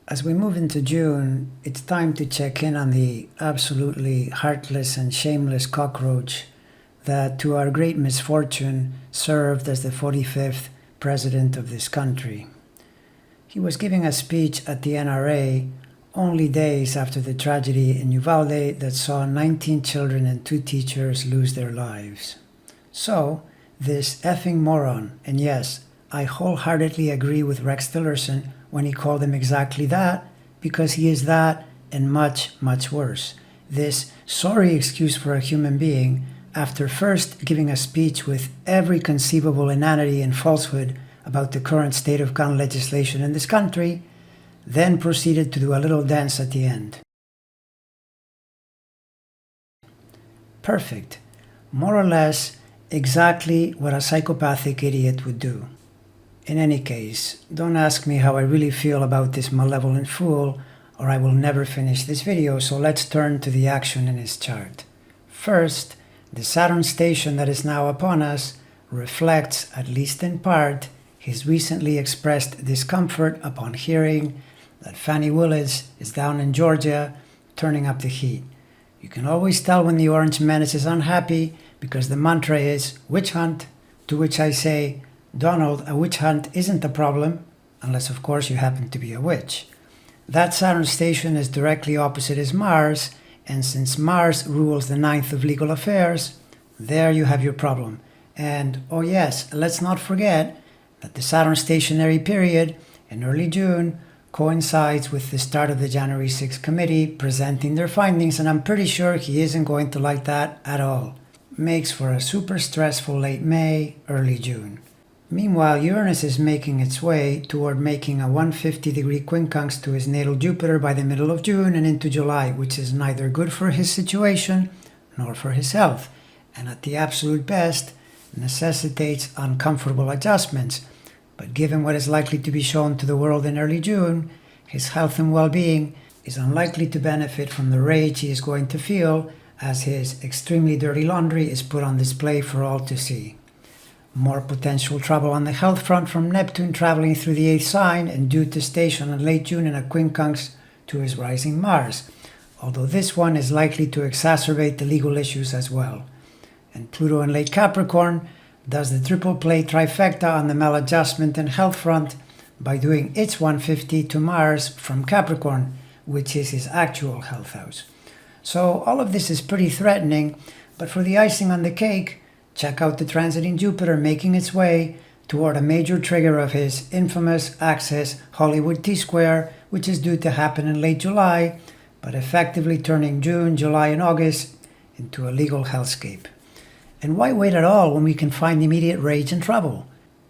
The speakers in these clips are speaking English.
As we move into June, it's time to check in on the absolutely heartless and shameless cockroach that, to our great misfortune, served as the 45th president of this country. He was giving a speech at the NRA only days after the tragedy in Uvalde that saw 19 children and 2 teachers lose their lives. So, this effing moron, and yes, I wholeheartedly agree with Rex Tillerson when he called him exactly that, because he is that and much, much worse. This sorry excuse for a human being, after first giving a speech with every conceivable inanity and falsehood about the current state of gun legislation in this country, then proceeded to do a little dance at the end. Perfect. More or less exactly what a psychopathic idiot would do. In any case, don't ask me how I really feel about this malevolent fool, or I will never finish this video, so let's turn to the action in his chart. First, the Saturn station that is now upon us reflects, at least in part, his recently expressed discomfort upon hearing that Fani Willis is down in Georgia turning up the heat. You can always tell when the Orange Menace is unhappy because the mantra is witch hunt, to which I say, Donald, a witch hunt isn't a problem, unless of course you happen to be a witch. That Saturn station is directly opposite his Mars, and since Mars rules the 9th of legal affairs, there you have your problem. And, oh yes, let's not forget that the Saturn stationary period in early June coincides with the start of the January 6th committee presenting their findings, and I'm pretty sure he isn't going to like that at all. Makes for a super stressful late May, early June. Meanwhile, Uranus is making its way toward making a 150-degree quincunx to his natal Jupiter by the middle of June and into July, which is neither good for his situation nor for his health, and at the absolute best, necessitates uncomfortable adjustments. But given what is likely to be shown to the world in early June, his health and well-being is unlikely to benefit from the rage he is going to feel as his extremely dirty laundry is put on display for all to see. More potential trouble on the health front from Neptune traveling through the 8th sign and due to station in late June in a quincunx to his rising Mars, although this one is likely to exacerbate the legal issues as well. And Pluto in late Capricorn does the triple play trifecta on the maladjustment and health front by doing its 150 to Mars from Capricorn, which is his actual health house. So all of this is pretty threatening, but for the icing on the cake, check out the transit in Jupiter making its way toward a major trigger of his infamous axis Hollywood T-square, which is due to happen in late July, but effectively turning June, July, and August into a legal hellscape. And why wait at all when we can find immediate rage and trouble?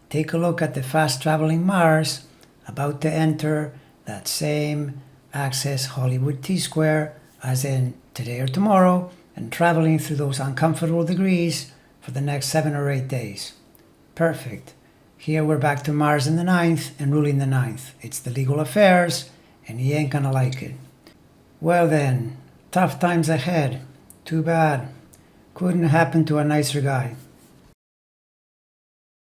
Take a look at the fast-traveling Mars about to enter that same axis Hollywood T-square, as in today or tomorrow, and traveling through those uncomfortable degrees for the next 7 or 8 days. Perfect. Here we're back to Mars in the 9th and ruling the 9th. It's the legal affairs, and he ain't gonna like it. Well then, tough times ahead. Too bad. Couldn't happen to a nicer guy.